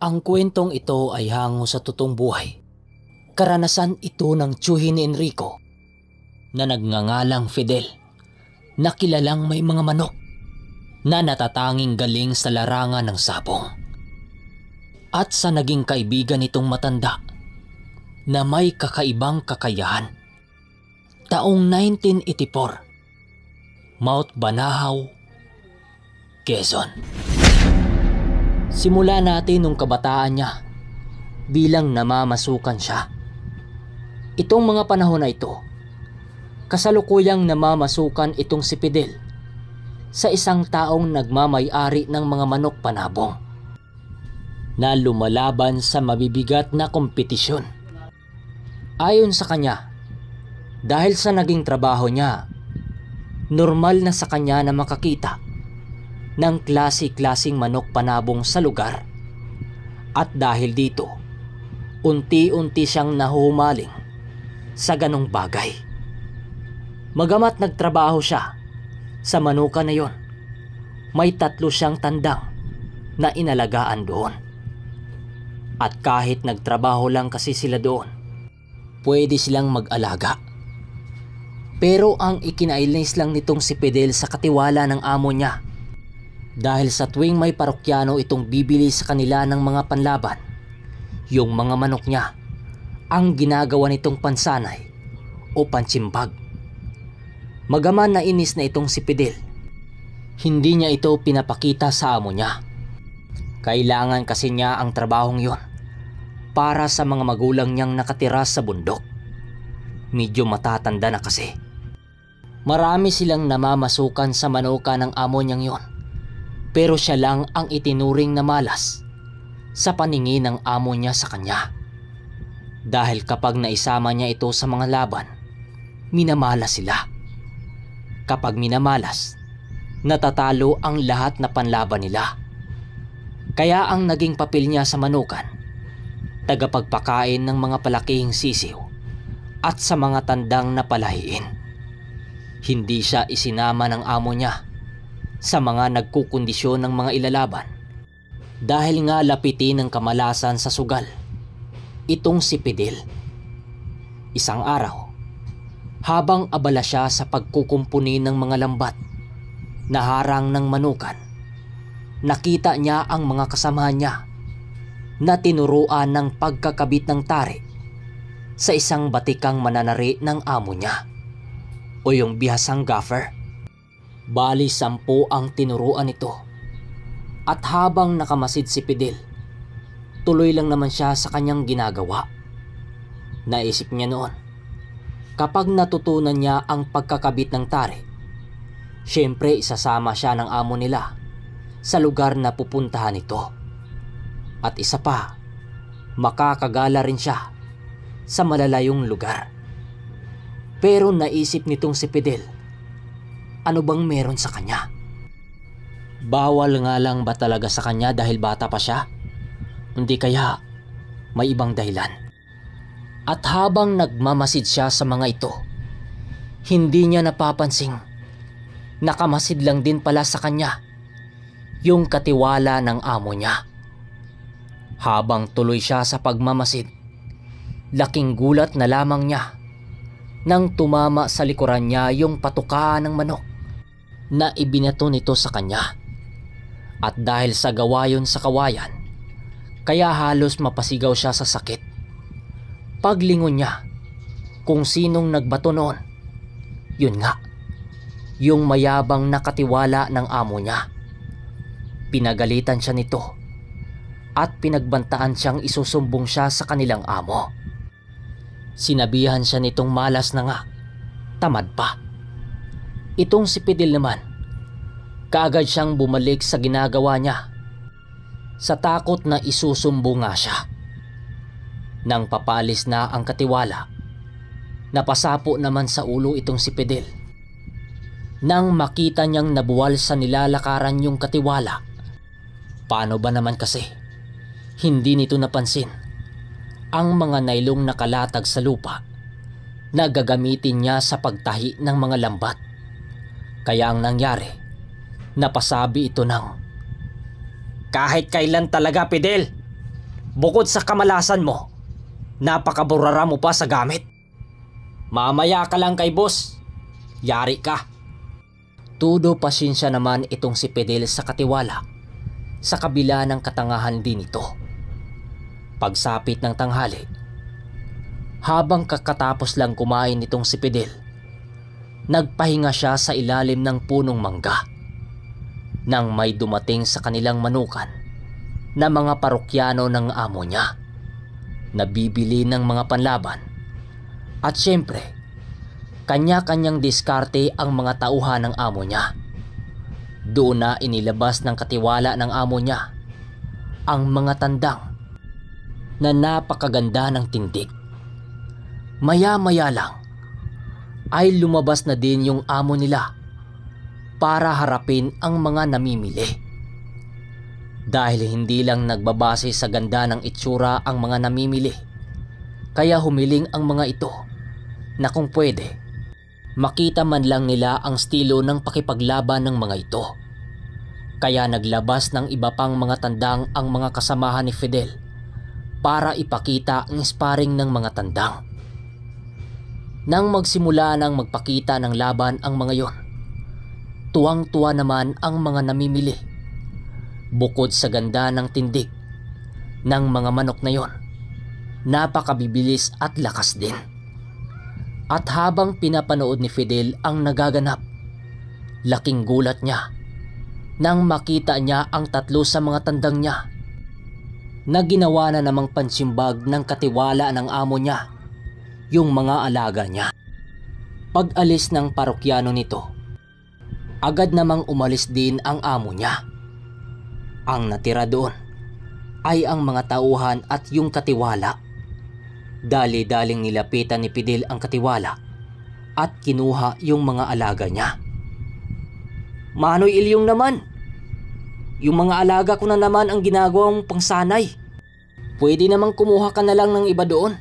Ang kwentong ito ay hango sa totoong buhay. Karanasan ito ng tiyuhin ni Enrico na nagngangalang Fidel, na kilalang may mga manok na natatanging galing sa larangan ng sabong. At sa naging kaibigan nitong matanda na may kakaibang kakayahan. Taong 1984, Mount Banahaw, Quezon. Simula natin nung kabataan niya bilang namamasukan siya. Itong mga panahon na ito, kasalukuyang namamasukan itong si Fidel sa isang taong nagmamay-ari ng mga manok panabong na lumalaban sa mabibigat na kompetisyon. Ayon sa kanya, dahil sa naging trabaho niya, normal na sa kanya na makakita ng klase-klaseng manok panabong sa lugar. At dahil dito, unti-unti siyang nahuhumaling sa ganong bagay. Magamat nagtrabaho siya sa manukan na yon, may 3 siyang tandang na inalagaan doon. At kahit nagtrabaho lang kasi sila doon, pwede silang mag-alaga. Pero ang ikinainis lang nitong si Fidel sa katiwala ng amo niya, dahil sa tuwing may parokyano itong bibili sa kanila ng mga panlaban, yung mga manok niya ang ginagawa nitong pansanay o pantsimbag. Magaman na inis na itong si Fidel, hindi niya ito pinapakita sa amo niya. Kailangan kasi niya ang trabahong yon para sa mga magulang niyang nakatira sa bundok. Medyo matatanda na kasi. Marami silang namamasukan sa manuka ng amo niyang yon, pero siya lang ang itinuring na malas sa paningin ng amo niya sa kanya. Dahil kapag naisama niya ito sa mga laban, minamalas sila. Kapag minamalas, natatalo ang lahat na panlaban nila. Kaya ang naging papel niya sa manukan, tagapagpakain ng mga palakihing sisiw at sa mga tandang napalahiin. Hindi siya isinama ng amo niya sa mga nagkukondisyon ng mga ilalaban dahil nga lapitin ng kamalasan sa sugal itong si Fidel. Isang araw, habang abala siya sa pagkukumpuni ng mga lambat na harang ng manukan, nakita niya ang mga kasama niya na tinuruan ng pagkakabit ng tari sa isang batikang mananari ng amo niya o yung bihasang gaffer. Bali 10 ang tinuruan nito. At habang nakamasid si Fidel, tuloy lang naman siya sa kanyang ginagawa. Naisip niya noon, kapag natutunan niya ang pagkakabit ng tari, syempre isasama siya ng amo nila sa lugar na pupuntahan nito. At isa pa, makakagala rin siya sa malalayong lugar. Pero naisip nitong si Fidel, ano bang meron sa kanya? Bawal nga lang ba talaga sa kanya dahil bata pa siya? Hindi kaya may ibang dahilan? At habang nagmamasid siya sa mga ito, hindi niya napapansing nakamasid lang din pala sa kanya yung katiwala ng amo niya. Habang tuloy siya sa pagmamasid, laking gulat na lamang niya nang tumama sa likuran niya yung patukaan ng manok na ibinato nito sa kanya. At dahil sa gawayon sa kawayan, kaya halos mapasigaw siya sa sakit. Paglingon niya kung sinong nagbato noon, yun nga, yung mayabang nakatiwala ng amo niya. Pinagalitan siya nito at pinagbantaan siyang isusumbong siya sa kanilang amo. Sinabihan siya nitong malas na nga, tamad pa. Itong si Fidel naman, kaagad siyang bumalik sa ginagawa niya sa takot na isusumbong nga siya. Nang papalis na ang katiwala, napasapo naman sa ulo itong si Fidel. Nang makita niyang nabuwal sa nilalakaran yung katiwala, paano ba naman kasi hindi nito napansin ang mga nailong nakalatag sa lupa na gagamitin niya sa pagtahi ng mga lambat. Kaya ang nangyari, napasabi ito ng, "Kahit kailan talaga, Fidel, Bukod sa kamalasan mo, napakaburara mo pa sa gamit. Mamaya ka lang kay boss. Yari ka. Todo pasensya naman itong si Fidel sa katiwala sa kabila ng katangahan din ito. Pagsapit ng tanghali, habang kakatapos lang kumain nitong si Fidel, nagpahinga siya sa ilalim ng punong mangga nang may dumating sa kanilang manukan na mga parokyano ng amo niya, nabibili ng mga panlaban. At syempre, kanya-kanyang diskarte ang mga tauhan ng amo niya. Doon na inilabas ng katiwala ng amo niya ang mga tandang na napakaganda ng tindig. Maya-maya lang ay lumabas na din yung amo nila para harapin ang mga namimili. Dahil hindi lang nagbabase sa ganda ng itsura ang mga namimili, kaya humiling ang mga ito na kung pwede, makita man lang nila ang estilo ng pakipaglaban ng mga ito. Kaya naglabas ng iba pang mga tandang ang mga kasamahan ni Fidel para ipakita ang sparring ng mga tandang. Nang magsimula ng magpakita ng laban ang mga yon, tuwang-tuwa naman ang mga namimili. Bukod sa ganda ng tindig ng mga manok na yon, napakabibilis at lakas din. At habang pinapanood ni Fidel ang nagaganap, laking gulat niya nang makita niya ang tatlo sa mga tandang niya na ginawa na namang pansimbag ng katiwala ng amo niya, yung mga alaga niya. Pag-alis ng parokyano nito, agad namang umalis din ang amo niya. Ang natira doon ay ang mga tauhan at yung katiwala. Dali-daling nilapitan ni Fidel ang katiwala at kinuha yung mga alaga niya. Manoy Ilyong naman, yung mga alaga ko na naman ang ginagawang pangsanay. Pwede namang kumuha ka na lang ng iba doon.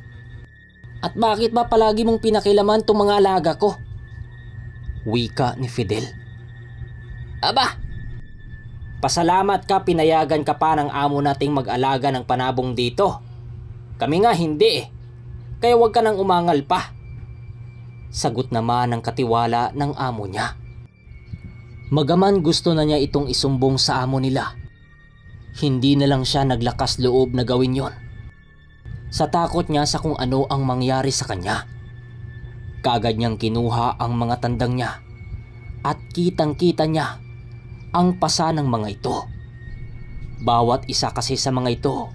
At bakit ba palagi mong pinakilaman tong mga alaga ko? Wika ni Fidel. Aba, pasalamat ka pinayagan ka pa ng amo nating mag-alaga ng panabong dito. Kami nga hindi eh. Kaya huwag ka nang umangal pa. Sagot naman ng katiwala ng amo niya. Magaman gusto na niya itong isumbong sa amo nila, hindi na lang siya naglakas loob na gawin yon. Sa takot niya sa kung ano ang mangyari sa kanya. Kaagad niyang kinuha ang mga tandang niya at kitang-kita niya ang pasa ng mga ito. Bawat isa kasi sa mga ito,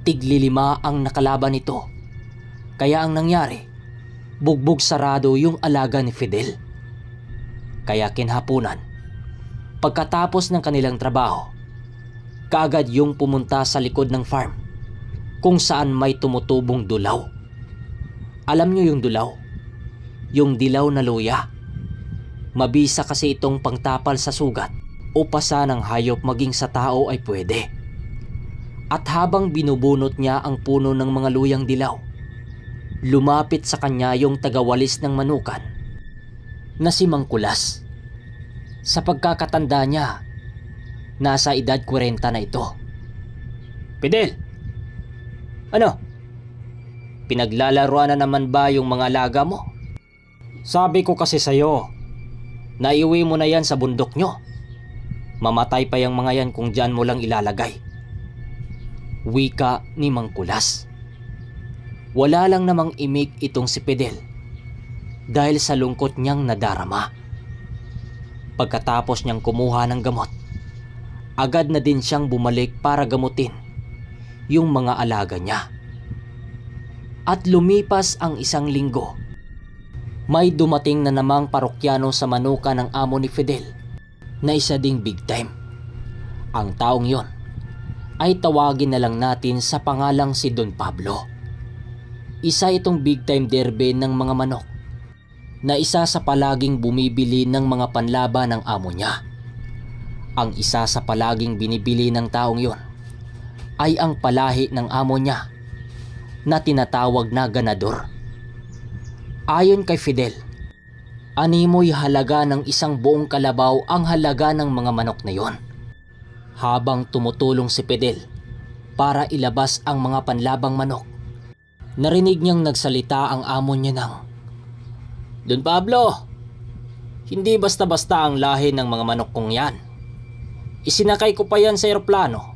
tig-5 ang nakalaban nito. Kaya ang nangyari, bugbog sarado yung alaga ni Fidel. Kaya kinhapunan, pagkatapos ng kanilang trabaho, kaagad yung pumunta sa likod ng farm kung saan may tumutubong dulaw. Alam niyo yung dulaw? Yung dilaw na luya. Mabisa kasi itong pangtapal sa sugat o pasa ng hayop, maging sa tao ay pwede. At habang binubunot niya ang puno ng mga luyang dilaw, lumapit sa kanya yung tagawalis ng manukan na si Mang Kulas. Sa pagkakatanda niya, nasa edad 40 na ito. Fidel! Ano? Pinaglalaruan na naman ba yung mga alaga mo? Sabi ko kasi sa'yo, naiuwi mo na yan sa bundok nyo. Mamatay pa yung mga yan kung dyan mo lang ilalagay. Wika ni Mang Kulas. Wala lang namang imik itong si Fidel dahil sa lungkot niyang nadarama. Pagkatapos niyang kumuha ng gamot, agad na din siyang bumalik para gamutin yung mga alaga niya. At lumipas ang 1 linggo, may dumating na namang parokyano sa manukan ng amo ni Fidel na isa ding big time. Ang taong yon ay tawagin na lang natin sa pangalang si Don Pablo. Isa itong big time derbe ng mga manok na isa sa palaging bumibili ng mga panlaban ng amo niya. Ang isa sa palaging binibili ng taong yon ay ang palahi ng amo niya na tinatawag na ganador. Ayon kay Fidel, animoy halaga ng 1 buong kalabaw ang halaga ng mga manok na yon. Habang tumutulong si Fidel, para ilabas ang mga panlabang manok, narinig niyang nagsalita ang amo niya ng, "Don Pablo, hindi basta-basta ang lahi ng mga manok kong yan. Isinakay ko pa yan sa eroplano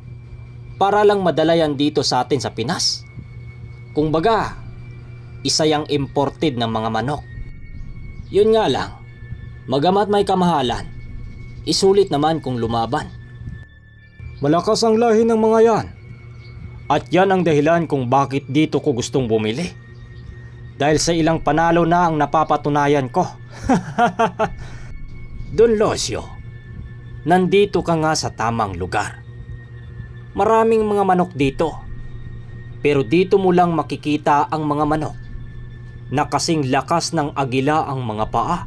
para lang madala yan dito sa atin sa Pinas. Kung baga, isa yang imported ng mga manok. Yun nga lang, magamat may kamahalan, isulit naman kung lumaban. Malakas ang lahi ng mga yan. At yan ang dahilan kung bakit dito ko gustong bumili. Dahil sa ilang panalo na ang napapatunayan ko." Don Lucio, nandito ka nga sa tamang lugar. Maraming mga manok dito. Pero dito mo lang makikita ang mga manok na kasing lakas ng agila ang mga paa.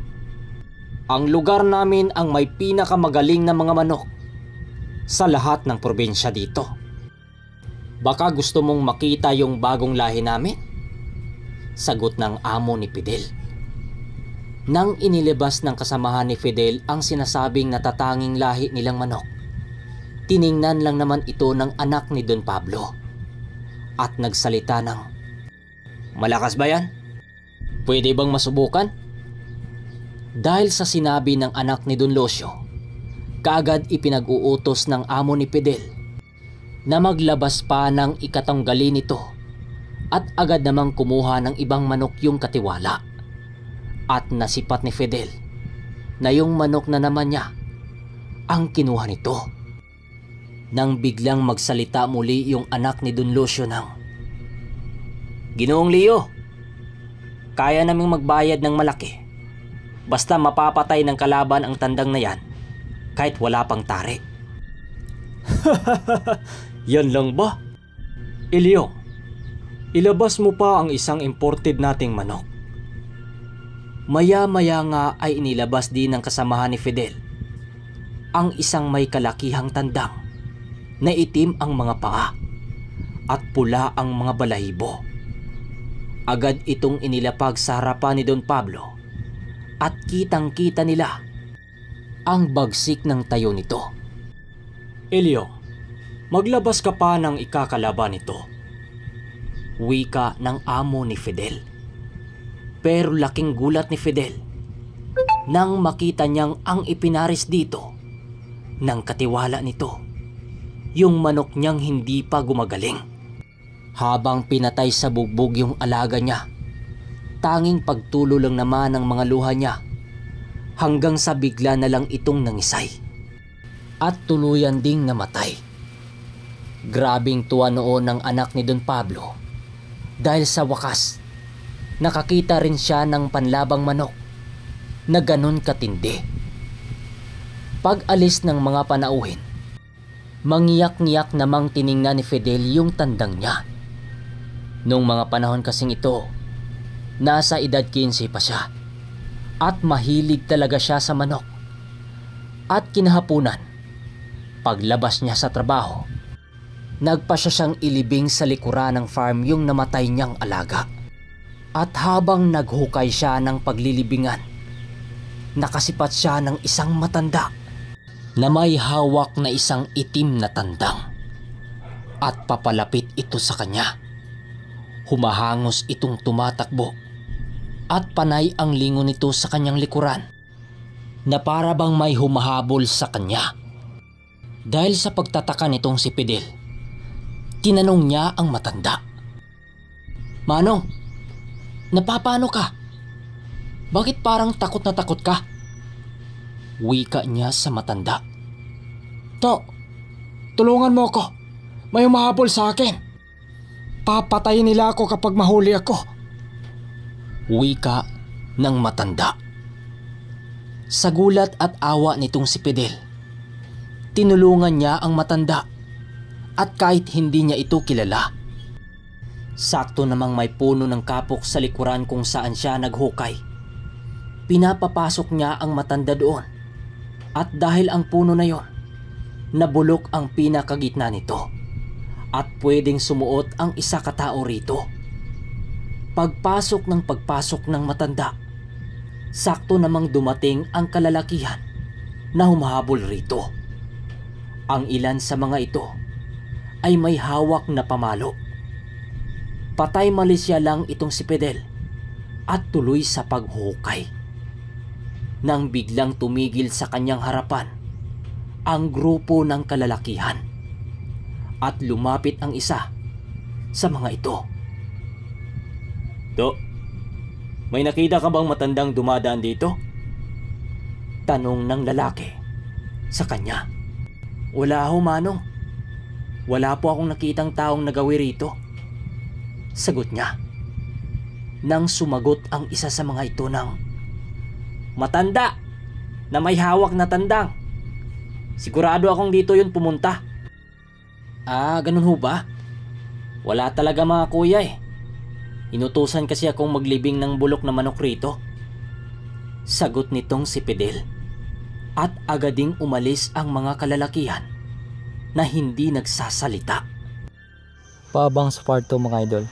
Ang lugar namin ang may pinakamagaling na mga manok sa lahat ng probinsya dito. Baka gusto mong makita yung bagong lahi namin? Sagot ng amo ni Fidel. Nang inilabas ng kasamahan ni Fidel ang sinasabing natatanging lahi nilang manok, tiningnan lang naman ito ng anak ni Don Pablo at nagsalita ng, "Malakas ba yan? Pwede bang masubukan?" Dahil sa sinabi ng anak ni Don Lucio, kaagad ipinag-uutos ng amo ni Fidel na maglabas pa ng ikatanggali nito at agad namang kumuha ng ibang manok yung katiwala. At nasipat ni Fidel na yung manok na naman niya ang kinuha nito. Nang biglang magsalita muli yung anak ni Don Lucio ng, "Ginoong Leo, kaya naming magbayad ng malaki basta mapapatay ng kalaban ang tandang na yan kahit wala pang tari." "Yan lang ba? Ilyong, ilabas mo pa ang isang imported nating manok." Maya-maya nga ay inilabas din ng kasamahan ni Fidel ang isang may kalakihang tandang na itim ang mga paa at pula ang mga balahibo. Agad itong inilapag sa harapan ni Don Pablo at kitang-kita nila ang bagsik ng tayo nito. "Elio, maglabas ka pa ng ikakalaban nito," wika ng amo ni Fidel. Pero laking gulat ni Fidel nang makita niyang ang ipinaris dito ng katiwala nito yung manok niyang hindi pa gumagaling. Habang pinatay sa bugbog yung alaga niya, tanging pagtulo lang naman ng mga luha niya hanggang sa bigla na lang itong nangisay at tuluyan ding namatay. Grabing tuwa noon ng anak ni Don Pablo dahil sa wakas nakakita rin siya ng panlabang manok na ganun katindi. Pag alis ng mga panauhin, mangiyak-ngiyak namang tiningnan ni Fidel yung tandang niya. Nung mga panahon kasing ito, nasa edad 15 pa siya at mahilig talaga siya sa manok. At kinahapunan, paglabas niya sa trabaho, nagpa siya siyang ilibing sa likuran ng farm yung namatay niyang alaga. At habang naghukay siya ng paglilibingan, nakasipat siya ng isang matanda na may hawak na isang itim na tandang. At papalapit ito sa kanya. Humahangos itong tumatakbo at panay ang lingon nito sa kanyang likuran na para bang may humahabol sa kanya. Dahil sa pagtataka nitong si Fidel, tinanong niya ang matanda, "Manong, napapano ka? Bakit parang takot na takot ka?" Wika niya sa matanda. Tulungan mo ako. May humahabol sa akin. Papatayin nila ako kapag mahuli ako." Wika ng matanda. Sa gulat at awa nitong si Fidel, tinulungan niya ang matanda at kahit hindi niya ito kilala. Sakto namang may puno ng kapok sa likuran kung saan siya naghukay. Pinapapasok niya ang matanda doon at dahil ang puno na yon, nabulok ang pinakagitna nito at pwedeng sumuot ang isa katao rito. Pagpasok ng matanda, sakto namang dumating ang kalalakihan na humahabol rito. Ang ilan sa mga ito ay may hawak na pamalo. Patay malisya lang itong si Fidel at tuloy sa paghukay. Nang biglang tumigil sa kanyang harapan ang grupo ng kalalakihan at lumapit ang isa sa mga ito. "Do, may nakita ka bang matandang dumadaan dito?" tanong ng lalaki sa kanya. "Wala ho, Manong. Wala po akong nakitang taong nagawi rito," sagot niya. Nang sumagot ang isa sa mga ito ng, "Matanda na may hawak na tandang. Sigurado akong dito yun pumunta." "Ah, ganun ho ba? Wala talaga mga kuya eh. Inutusan kasi akong maglibing ng bulok na manok rito," sagot nitong si Fidel. At agading umalis ang mga kalalakihan na hindi nagsasalita. Paabang sa part 2 mga idol.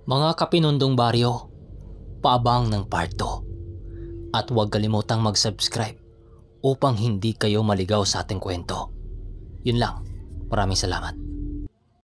Mga kapinundong baryo, paabang ng part 2. At huwag kalimutang mag-subscribe upang hindi kayo maligaw sa ating kwento. Yun lang. Maraming salamat.